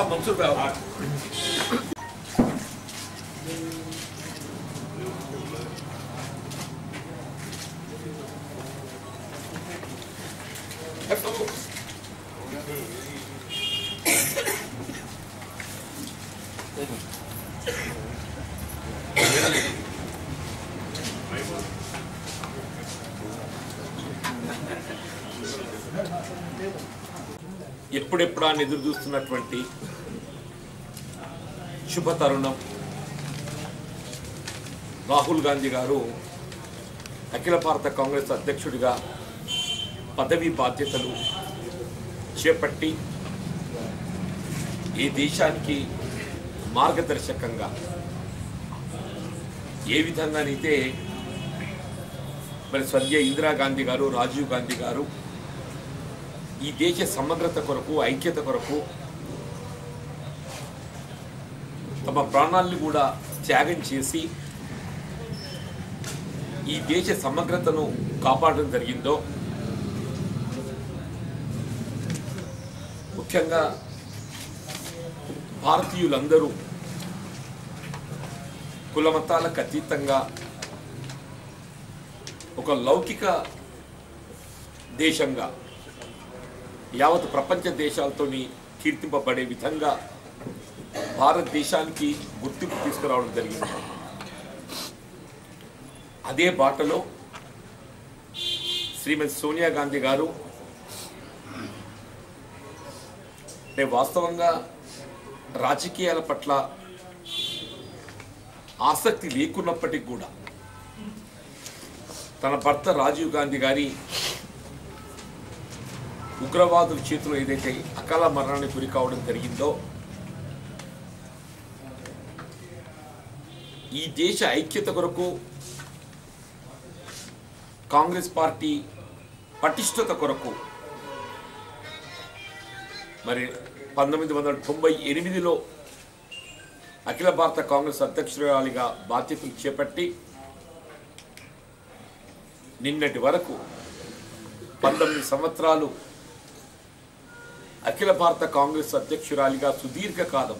मंसूर भाई ఎప్పుడెప్పుడా ఎదురు చూస్తున్నటువంటి శుభ తరుణం రాహుల్ గాంధీ గారు అఖిల భారత కాంగ్రెస్ అధ్యక్షుడిగా పదవి బాధ్యతలు చేపట్టి ఈ దేశానికి మార్గదర్శకంగా ఏ విధంగానైతే మరి స్వర్గీయ ఇందిరాగాంధీ గారు రాజీవ్ గాంధీ గారు ఈ దేశ సమగ్రత కొరకు ఐక్యత కొరకు తమ ప్రాణాలను కూడా త్యాగం చేసి ఈ దేశ సమగ్రతను కాపాడడం జరిగిందో ముఖ్యంగా భారతీయులందరూ కులమతాలకు అతీతంగా ఒక లౌకిక దేశంగా యావత్ ప్రపంచ దేశాలతోని కీర్తింపబడే విధంగా భారతదేశానికి గుర్తింపు తీసుకురావడం జరిగింది. అదే బాటలో శ్రీమతి సోనియా గాంధీ గారు వాస్తవంగా రాజకీయాల పట్ల ఆసక్తి లేకున్నప్పటికీ కూడా తన భర్త రాజీవ్ గాంధీ గారి ఉగ్రవాదుల చేతిలో ఏదైతే అకాల మరణానికి గురి కావడం జరిగిందో ఈ దేశ ఐక్యత కొరకు కాంగ్రెస్ పార్టీ పటిష్టత కొరకు మరి 1998లో అఖిల భారత కాంగ్రెస్ అధ్యక్షురాలిగా బాధ్యతలు చేపట్టి నిన్నటి వరకు 19 సంవత్సరాలు అఖిల భారత కాంగ్రెస్ అధ్యక్షురాలిగా సుదీర్ఘకాలం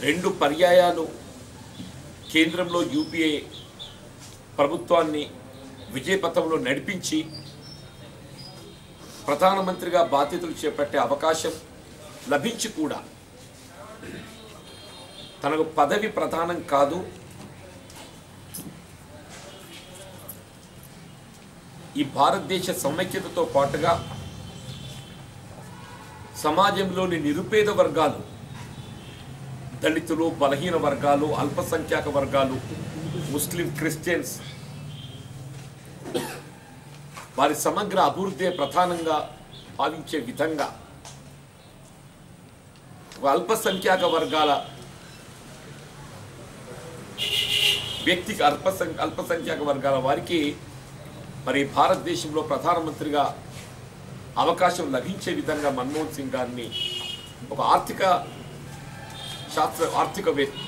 2 పర్యాయాలు కేంద్రంలో యూపీఏ ప్రభుత్వాన్ని విజయపథంలో నడిపించి ప్రధానమంత్రిగా బాధ్యతలు చేపట్టే అవకాశం లభించి కూడా తనకు పదవి ప్రధానం కాదు, ఈ భారతదేశ సమైక్యతతో పాటుగా సమాజంలోని నిరుపేద వర్గాలు, దళితులు, బలహీన వర్గాలు, అల్పసంఖ్యాక వర్గాలు, ముస్లిం, క్రిస్టియన్స్ వారి సమగ్ర అభివృద్ధి ప్రధానంగా భావించే విధంగా అల్పసంఖ్యాక వర్గాల వ్యక్తికి అల్పసంఖ్యాక వర్గాల వారికి మరి భారతదేశంలో ప్రధానమంత్రిగా అవకాశం లభించే విధంగా మన్మోహన్ సింగ్ గారిని ఒక ఆర్థికవేత్త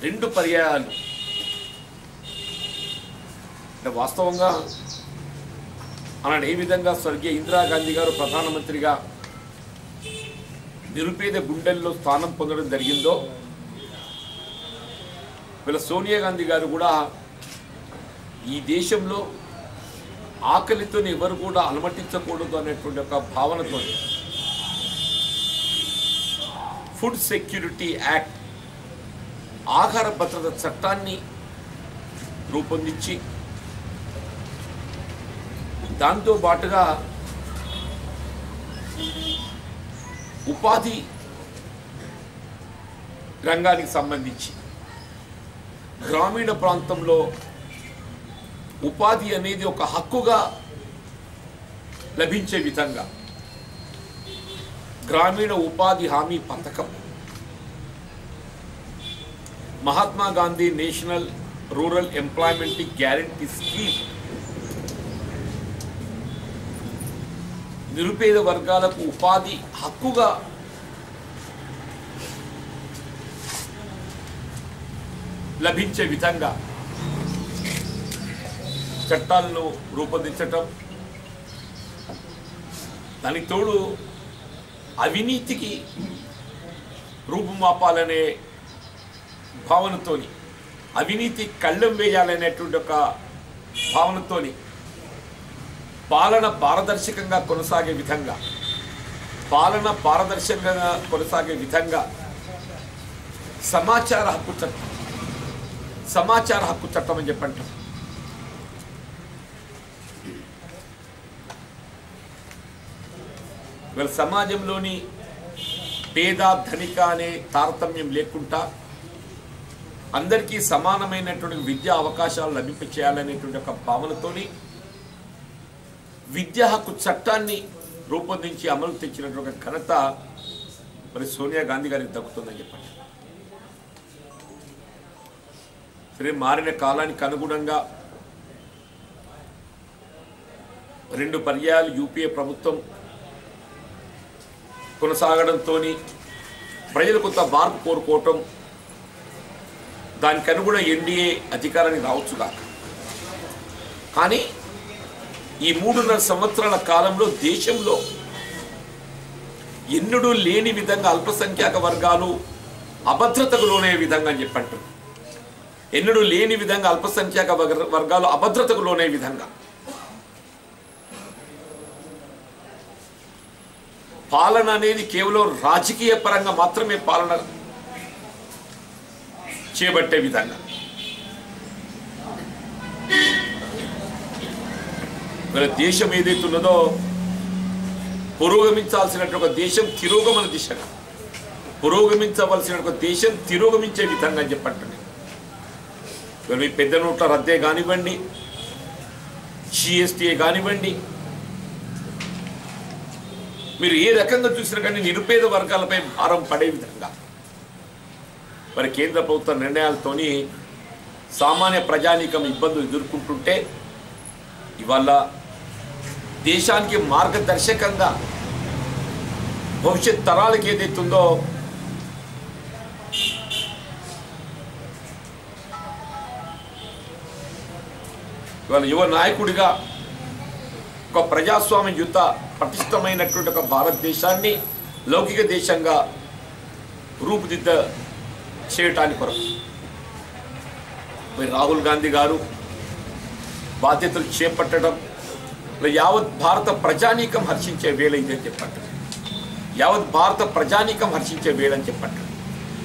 2 పర్యాయాలు అంటే వాస్తవంగా ఆనాడు ఏ విధంగా స్వర్గీయ ఇందిరాగాంధీ గారు ప్రధానమంత్రిగా నిరుపేద గుండెల్లో స్థానం పొందడం జరిగిందో వీళ్ళ సోనియా గాంధీ గారు కూడా ఈ దేశంలో ఆకలితో ఎవరు కూడా అలమటించకూడదు అనేటువంటి ఒక భావనతో ఫుడ్ సెక్యూరిటీ యాక్ట్ ఆహార భద్రత చట్టాన్ని రూపొందించి దాంతో పాటుగా ఉపాధి రంగానికి సంబంధించి గ్రామీణ ప్రాంతంలో ఉపాధి అనేది ఒక హక్కుగా లభించే విధంగా గ్రామీణ ఉపాధి హామీ పథకం, Mahatma Gandhi national rural employment guarantee scheme నిరుపేద వర్గాలకు ఉపాధి హక్కుగా లభించే విధంగా చట్టాలను రూపొందించటం, దానికి తోడు అవినీతికి రూపుమాపాలనే భావనతోని, అవినీతి కళ్ళెం వేయాలనేటువంటి ఒక భావనతోని పాలన పారదర్శకంగా కొనసాగే విధంగా సమాచార హక్కు చట్టం అని చెప్పంటాం. ఇవాళ సమాజంలోని పేద ధనిక అనే తారతమ్యం లేకుండా అందరికీ సమానమైనటువంటి విద్యా అవకాశాలు లభింపచేయాలనేటువంటి ఒక భావనతోని విద్యా హక్కు చట్టాన్ని రూపొందించి అమలు తెచ్చినటువంటి ఘనత మరి సోనియా గాంధీ గారికి దక్కుతుందని చెప్పండి. సరే, మారిన కాలానికి అనుగుణంగా 2 పర్యాయాలు యూపీఏ ప్రభుత్వం కొనసాగడంతో ప్రజలు కొంత మార్పు కోరుకోవటం, దానికి అనుగుణ ఎన్డీఏ అధికారానికి రావచ్చుగా. కానీ ఈ 3.5 సంవత్సరాల కాలంలో దేశంలో ఎన్నడూ లేని విధంగా అల్పసంఖ్యాక వర్గాలు అభద్రతకు లోనే విధంగా అని చెప్పంటారు. ఎన్నడూ లేని విధంగా అల్పసంఖ్యాక వర్గాలు అభద్రతకు లోనే విధంగా పాలన అనేది కేవలం రాజకీయ పరంగా మాత్రమే పాలన చేపట్టే విధంగా మన దేశం ఏదైతే ఉన్నదో పురోగమించాల్సినటువంటి ఒక దేశం తిరోగమన దిశగా, పురోగమించవలసిన ఒక దేశం తిరోగమించే విధంగా అని చెప్పండి. మీ పెద్ద నోట్ల రద్దే కానివ్వండి, జిఎస్టీ కానివ్వండి, మీరు ఏ రకంగా చూసినా కానీ నిరుపేద వర్గాలపై భారం పడే విధంగా మరి కేంద్ర ప్రభుత్వ నిర్ణయాలతోని సామాన్య ప్రజానీకం ఇబ్బందులు ఎదుర్కొంటుంటే ఇవాళ దేశానికి మార్గదర్శకంగా భవిష్యత్ తరాలకు ఏదైతుందో ఇవాళ యువ నాయకుడిగా ఒక ప్రజాస్వామ్యయుత పటిష్టమైనటువంటి ఒక భారతదేశాన్ని లౌకిక దేశంగా రూపుదిద్ద చేయటానికి కొరకు మరి రాహుల్ గాంధీ గారు బాధ్యతలు చేపట్టడం యావత్ భారత ప్రజానీకం హర్షించే వేళ ఇదని చెప్పండి. యావత్ భారత ప్రజానీకం హర్షించే వేళని చెప్పండి.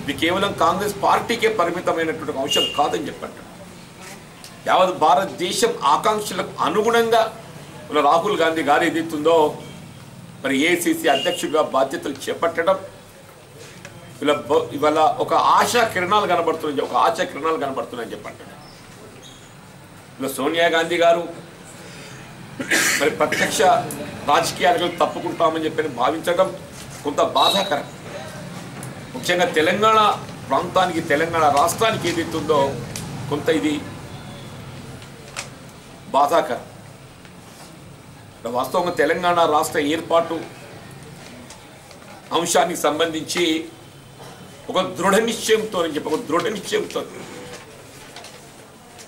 ఇది కేవలం కాంగ్రెస్ పార్టీకే పరిమితమైనటువంటి అంశం కాదని చెప్పండి. యావత్ భారతదేశం ఆకాంక్షలకు అనుగుణంగా రాహుల్ గాంధీ గారు ఏదైతుందో మరి ఏఐసిసి అధ్యక్షుడిగా బాధ్యతలు చేపట్టడం ఇవాళ ఒక ఆశా కిరణాలు కనబడుతున్నాయని చెప్పండి. ఇలా సోనియా గాంధీ గారు మరి ప్రత్యక్ష రాజకీయాలకు తప్పుకుంటామని చెప్పి భావించడం కొంత బాధాకరం. ముఖ్యంగా తెలంగాణ ప్రాంతానికి, తెలంగాణ రాష్ట్రానికి ఏదైతుందో కొంత ఇది బాధాకరం. వాస్తవంగా తెలంగాణ రాష్ట్ర ఏర్పాటు అంశానికి సంబంధించి ఒక దృఢ నిశ్చయంతో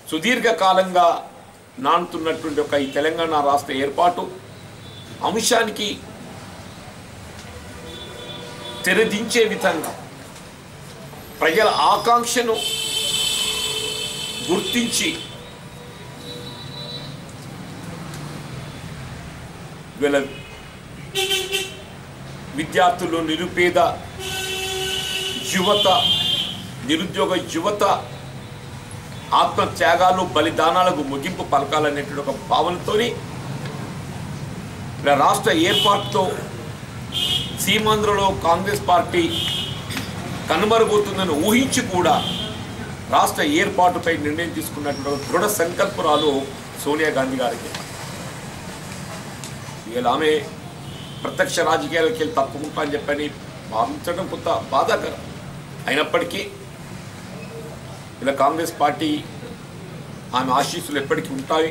సుదీర్ఘకాలంగా నానుతున్నటువంటి ఒక ఈ తెలంగాణ రాష్ట్ర ఏర్పాటు అంశానికి తెరదించే విధంగా ప్రజల ఆకాంక్షను గుర్తించి వీళ్ళ విద్యార్థులు, నిరుపేద యువత, నిరుద్యోగ యువత ఆత్మత్యాగాలు, బలిదానాలకు ముగింపు పలకాలనేటువంటి ఒక భావనతోని రాష్ట్ర ఏర్పాటుతో సీమాంధ్రలో కాంగ్రెస్ పార్టీ కనుమరుగవుతుందని ఊహించి కూడా రాష్ట్ర ఏర్పాటుపై నిర్ణయం తీసుకున్నటువంటి దృఢ సంకల్పురాలు సోనియా గాంధీ గారికి. ఇలా ఆమె ప్రత్యక్ష రాజకీయాలకి వెళ్ళి తప్పుకుంటా అని చెప్పని భావించడం కొంత బాధాకరం. అయినప్పటికీ ఇలా కాంగ్రెస్ పార్టీ ఆమె ఆశీస్సులు ఎప్పటికీ ఉంటాయి.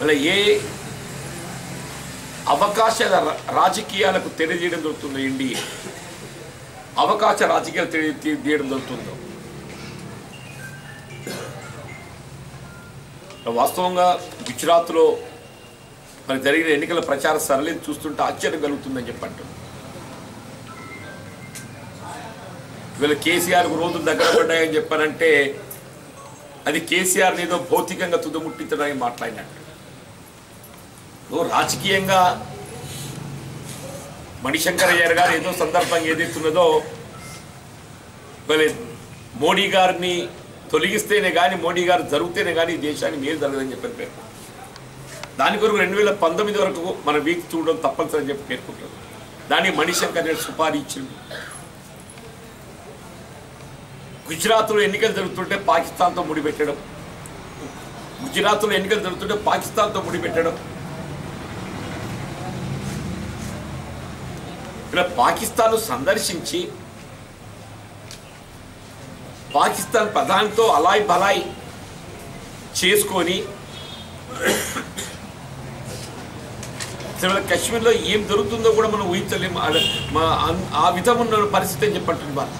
అలా ఏ అవకాశాల రాజకీయాలకు తెలియజేయడం జరుగుతుందో ఎన్డీఏ అవకాశ రాజకీయాలు తెలియజేయడం జరుగుతుందో వాస్తవంగా గుజరాత్లో మరి జరిగిన ఎన్నికల ప్రచార సరళిని చూస్తుంటే ఆశ్చర్యం కలుగుతుందని చెప్పంటారు. వీళ్ళు కేసీఆర్కు రోజులు దగ్గర పడ్డాయని చెప్పానంటే అది కేసీఆర్ని ఏదో భౌతికంగా తుదముట్టించడానికి మాట్లాడినట్టు. రాజకీయంగా మణిశంకరయ్య గారు ఏదో సందర్భంగా ఏదైతున్నదో మోడీ గారిని తొలగిస్తేనే కానీ మోడీ గారు జరిగితేనే కానీ దేశానికి మేలు జరగదని చెప్పని పేర్కొంటారు. దాని కొరకు 2019 వరకు మన వీక్ చూడడం తప్పనిసరి అని చెప్పి పేర్కొంటారు. దాన్ని మణిశంకర్ సుపారీ ఇచ్చింది. గుజరాత్లో ఎన్నికలు జరుగుతుంటే పాకిస్తాన్తో ముడిపెట్టడం, గుజరాత్లో ఎన్నికలు జరుగుతుంటే పాకిస్తాన్తో ముడిపెట్టడం, ఇలా పాకిస్తాన్ సందర్శించి పాకిస్తాన్ ప్రధానితో అలాయ్ బలాయ్ చేసుకొని కశ్మీర్లో ఏం జరుగుతుందో కూడా మనం ఊహించలేము. ఆ విధమున్న పరిస్థితి అని చెప్పంటుంది వాళ్ళ.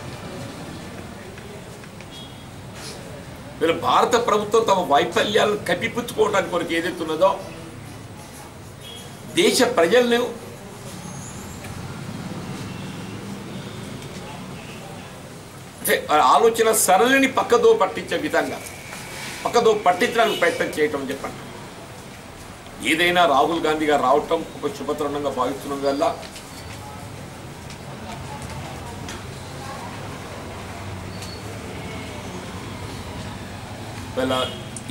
వీళ్ళు భారత ప్రభుత్వం తమ వైఫల్యాలను కప్పిపుచ్చుకోవడానికి కొరకు ఏదైతే ఉన్నదో దేశ ప్రజలను అంటే ఆలోచన సరళిని పక్కదో పట్టించే విధంగా పక్కదో పట్టించడానికి ప్రయత్నం చేయటం అని చెప్పండి. ఏదైనా రాహుల్ గాంధీ గారు రావటం ఒక శుభతరుణంగా భావిస్తున్నాం వల్ల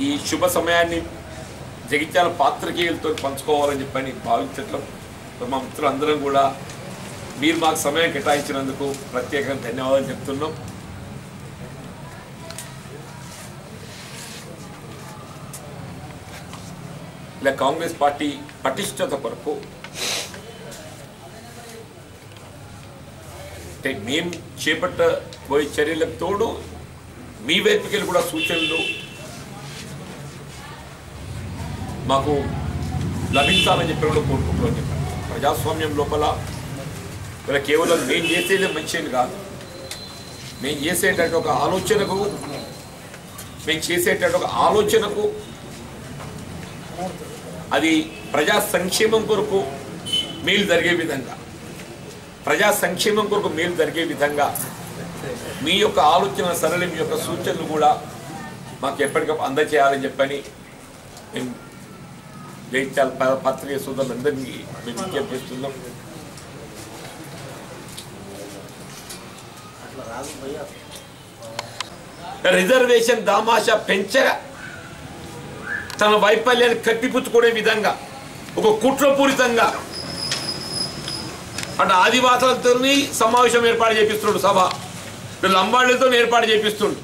ఈ శుభ సమయాన్ని జగిత్యాల పాత్రికేయులతో పంచుకోవాలని చెప్పని భావించటం మా మిత్రులందరం కూడా మీరు మాకు సమయం కేటాయించినందుకు ప్రత్యేకంగా ధన్యవాదాలు చెప్తున్నాం. ఇలా కాంగ్రెస్ పార్టీ పటిష్టత కొరకు అంటే మేము చేపట్టబోయే చర్యలకు తోడు మీ వైపుకెళ్ళి కూడా సూచనలు మాకు లభించాలని చెప్పి కూడా కోరుకుంటున్నాం. చెప్పండి ప్రజాస్వామ్యం లోపల ఇలా కేవలం మేము చేసేది మంచిది కాదు, మేము చేసేటట్టు ఒక ఆలోచనకు అది ప్రజా సంక్షేమం కొరకు మేలు జరిగే విధంగా మీ యొక్క ఆలోచన సరళి మీ యొక్క సూచనలు కూడా మాకు ఎప్పటికప్పుడు అందజేయాలని చెప్పని మేము జైత్యాల పత్రిక సోదరులందరినీ మేము విజ్ఞప్తి చేస్తున్నాం. రిజర్వేషన్ దామాషా పెంచగా తన వైఫల్యాన్ని కప్పిపుచ్చుకునే విధంగా ఒక కుట్రపూరితంగా అంటే ఆదివాసులతో సమావేశం ఏర్పాటు చేపిస్తున్నాడు, సభ లంబాడులతో ఏర్పాటు చేపిస్తున్నాడు,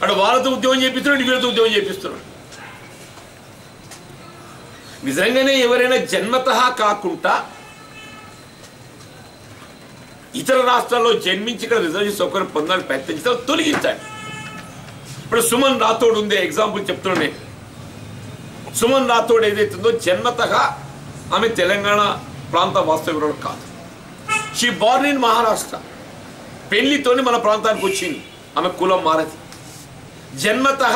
అంటే వాళ్ళతో ఉద్యోగం చేపిస్తున్నాడు, వీళ్ళతో ఉద్యోగం చేపిస్తున్నాడు. నిజంగానే ఎవరైనా జన్మతః కాకుండా ఇతర రాష్ట్రాల్లో జన్మించి ఇక్కడ రిజర్వేషన్ సౌకర్యం పొందాలని ప్రయత్నించాలి, తొలగించాలి. ఇప్పుడు సుమన్ రాథోడ్ ఉంది, ఎగ్జాంపుల్ చెప్తున్నాను నేను. సుమన్ రాథోడ్ ఏదైతుందో జన్మతః ఆమె తెలంగాణ ప్రాంత వాస్తవ్యురాలు కాదు. She born in Maharashtra. పెళ్లితోని మన ప్రాంతానికి వచ్చింది, ఆమె కులం మారది. జన్మతః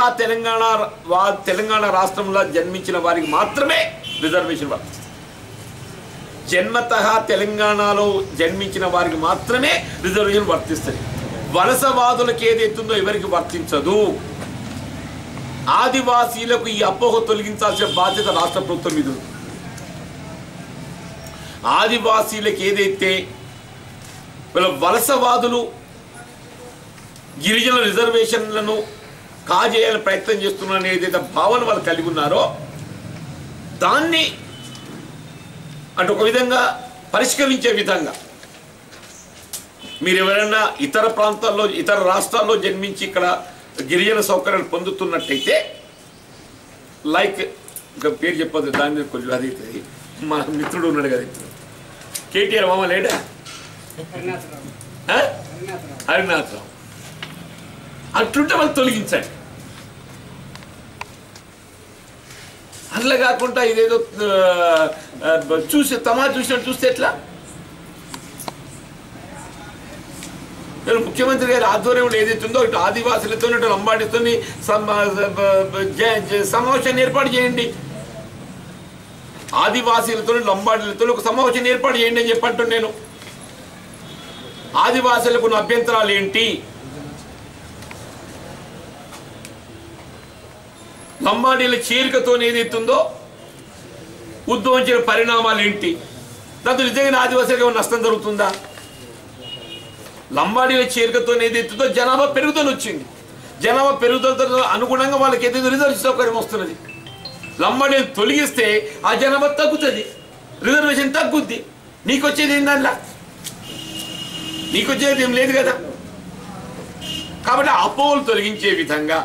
తెలంగాణ రాష్ట్రంలో జన్మించిన వారికి మాత్రమే రిజర్వేషన్ వర్తిస్తుంది. జన్మతః తెలంగాణలో జన్మించిన వారికి మాత్రమే రిజర్వేషన్ వర్తిస్తుంది. వలసవాదులకు ఏదైతుందో ఎవరికి వర్తించదు. ఆదివాసీలకు ఈ అపోహ తొలగించాల్సిన బాధ్యత రాష్ట్ర ప్రభుత్వం మీద ఉంది. ఆదివాసీలకు ఏదైతే వీళ్ళ వలసవాదులు గిరిజన రిజర్వేషన్లను కాజేయాలని ప్రయత్నం చేస్తున్నారని ఏదైతే భావన వాళ్ళు కలిగి ఉన్నారో దాన్ని అంటే ఒక విధంగా పరిష్కరించే విధంగా మీరు ఎవరైనా ఇతర ప్రాంతాల్లో ఇతర రాష్ట్రాల్లో జన్మించి ఇక్కడ గిరిజన సౌకర్యాలు పొందుతున్నట్టయితే లైక్ ఇంకా పేరు చెప్పదు దాని మీద కొంచెం అది మా మిత్రుడు ఉన్నాడు కదా ఇప్పుడు కేటీఆర్ మామ లేడా హరినాథరావు అట్లుంటే వాళ్ళు తొలగించండి. అట్లా కాకుండా ఇదేదో చూసి తమాషా చూసినట్టు చూస్తే ఎట్లా? ముఖ్యమంత్రి గారి ఆధ్వర్యంలో ఏదైతుందో ఇటు ఆదివాసులతో ఇటు లంబాడితో సమావేశాన్ని ఏర్పాటు చేయండి. ఆదివాసీలతో లంబాడీలతో ఒక సమావేశాన్ని ఏర్పాటు చేయండి అని చెప్పంటున్నాను నేను. ఆదివాసులకు ఉన్న అభ్యంతరాలు ఏంటి, లంబాడీల చేరికతో ఏదైతుందో ఉద్భవించిన పరిణామాలు ఏంటి, దాంతో నిజంగా ఆదివాసులకు నష్టం జరుగుతుందా? లంబాడీల చేరికతో ఏదైతుందో జనాభా పెరుగుదల వచ్చింది. జనాభా పెరుగుదలతో అనుగుణంగా వాళ్ళకి ఏదైతే రిజర్వేషన్ సౌకర్యం వస్తున్నది. లంబాడీలు తొలగిస్తే ఆ జనాభా తగ్గుతుంది, రిజర్వేషన్ తగ్గుద్ది. నీకు వచ్చేది ఏందల్లా? నీకు వచ్చేది ఏం లేదు కదా. కాబట్టి అపోహలు తొలగించే విధంగా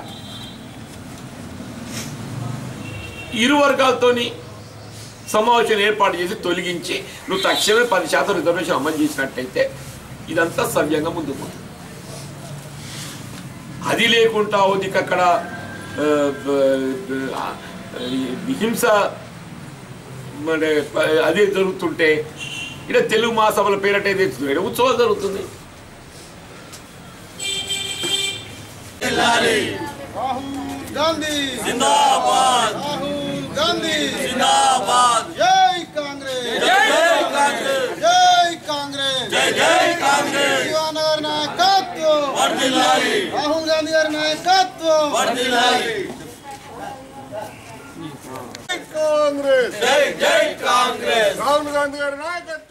ఇరు వర్గాలతోని సమావేశం ఏర్పాటు చేసి తొలగించి నువ్వు తక్షణమే 10% రిజర్వేషన్ అమలు చేసినట్టయితే ఇదంతా సవ్యంగా ముందుకు పోతుంది. అది లేకుండా ఉదికి అక్కడ హింస అదే జరుగుతుంటే ఇక్కడ తెలుగు మహాసభల పేరట ఏదైతే ఉత్సవాలు జరుగుతుంది. రాహుల్ గాంధీ జిందాబాద్, రాహుల్ గాంధీ జిందాబాద్, జై కాంగ్రెస్, జై కాంగ్రెస్, జై కాంగ్రెస్, జై కాంగ్రెస్. శివనగర్ నాయకత్వం వర్ధిల్లాలి, రాహుల్ గాంధీ గారి నాయకత్వం వర్ధిల్లాలి. జై కాంగ్రెస్, జై కాంగ్రెస్, రాహుల్ గాంధీ గారి నాయకత్వం.